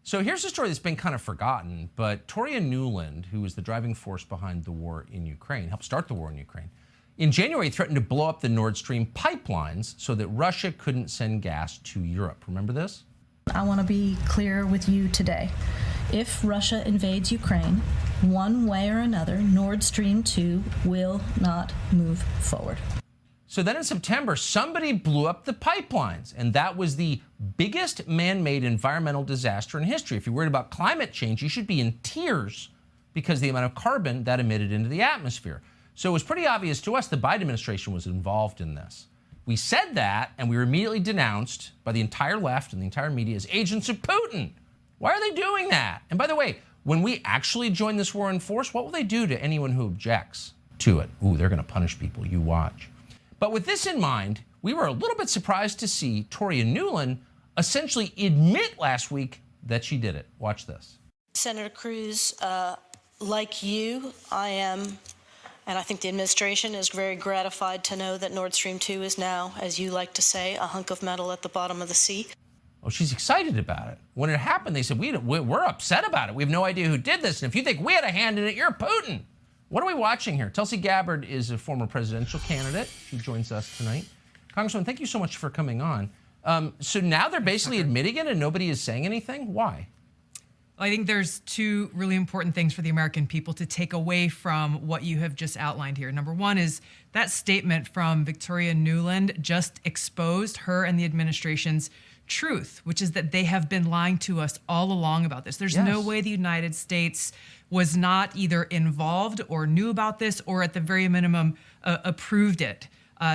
So here's a story that's been kind of forgotten, but Toria Nuland, who was the driving force behind the war in Ukraine, helped start the war in Ukraine, in January threatened to blow up the Nord Stream pipelines so that Russia couldn't send gas to Europe. Remember this? I want to be clear with you today. If Russia invades Ukraine, one way or another, Nord Stream 2 will not move forward. So then in September, somebody blew up the pipelines, and that was the biggest man-made environmental disaster in history. If you're worried about climate change, you should be in tears because of the amount of carbon that emitted into the atmosphere. So it was pretty obvious to us the Biden administration was involved in this. We said that, and we were immediately denounced by the entire left and the entire media as agents of Putin. Why are they doing that? And by the way, when we actually join this war in force, what will they do to anyone who objects to it? Ooh, they're going to punish people. You watch. But with this in mind, we were a little bit surprised to see Toria Nuland essentially admit last week that she did it. Watch this. Senator Cruz, like you, I am, and I think the administration is very gratified to know that Nord Stream 2 is now, as you like to say, a hunk of metal at the bottom of the sea. Oh, she's excited about it. When it happened, they said, we're upset about it. We have no idea who did this. And if you think we had a hand in it, you're Putin. What are we watching here? Tulsi Gabbard is a former presidential candidate. She joins us tonight. Congressman, thank you so much for coming on. So now they're basically admitting it and nobody is saying anything? Why? I think there's two really important things for the American people to take away from what you have just outlined here. Number one is that statement from Victoria Nuland just exposed her and the administration's truth, which is that they have been lying to us all along about this. There's no way the United States was not either involved or knew about this or at the very minimum approved it.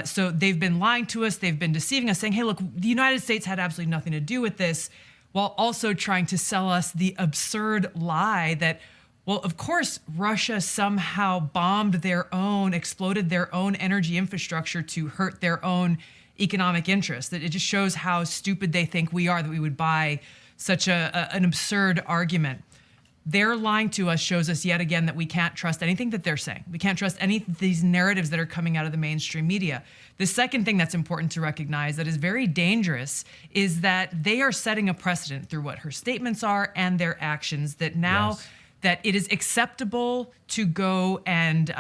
So they've been lying to us. They've been deceiving us, saying, hey, look, the United States had absolutely nothing to do with this, while also trying to sell us the absurd lie that, well, of course, Russia somehow bombed their own, exploded their own energy infrastructure to hurt their own economic interests. That it just shows how stupid they think we are that we would buy such an absurd argument. Their lying to us shows us yet again that we can't trust anything that they're saying. We can't trust any of these narratives that are coming out of the mainstream media. The second thing that's important to recognize that is very dangerous is that they are setting a precedent through what her statements are and their actions, that now that it is acceptable to go and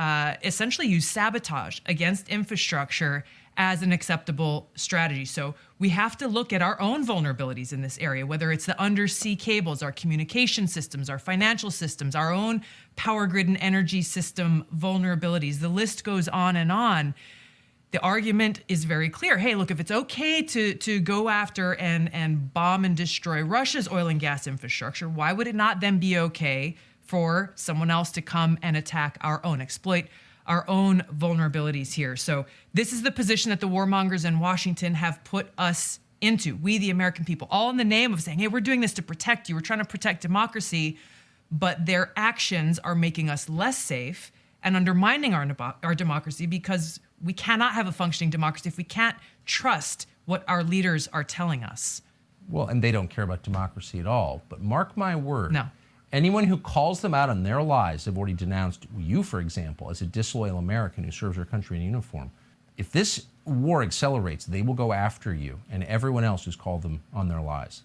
essentially use sabotage against infrastructure as an acceptable strategy. So we have to look at our own vulnerabilities in this area, whether it's the undersea cables, our communication systems, our financial systems, our own power grid and energy system vulnerabilities. The list goes on and on. The argument is very clear. Hey, look, if it's okay to go after and bomb and destroy Russia's oil and gas infrastructure, why would it not then be okay for someone else to come and attack our own, exploit our own vulnerabilities here? So this is the position that the warmongers in Washington have put us into, we the American people, all in the name of saying, hey, we're doing this to protect you. We're trying to protect democracy, but their actions are making us less safe and undermining our democracy, because we cannot have a functioning democracy if we can't trust what our leaders are telling us. Well, and they don't care about democracy at all. But mark my word. No. Anyone who calls them out on their lies have already denounced you, for example, as a disloyal American who serves our country in uniform. If this war accelerates, they will go after you and everyone else who's called them on their lies.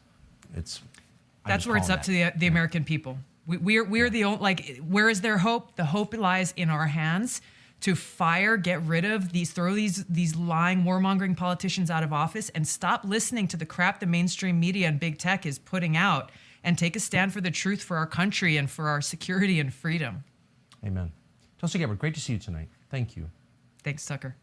That's where it's up to the American people. We're the only, like, where is their hope? The hope lies in our hands to fire, get rid of throw these lying, warmongering politicians out of office and stop listening to the crap the mainstream media and big tech is putting out, and take a stand for the truth for our country and for our security and freedom. Amen. Tulsi Gabbard, great to see you tonight. Thank you. Thanks, Tucker.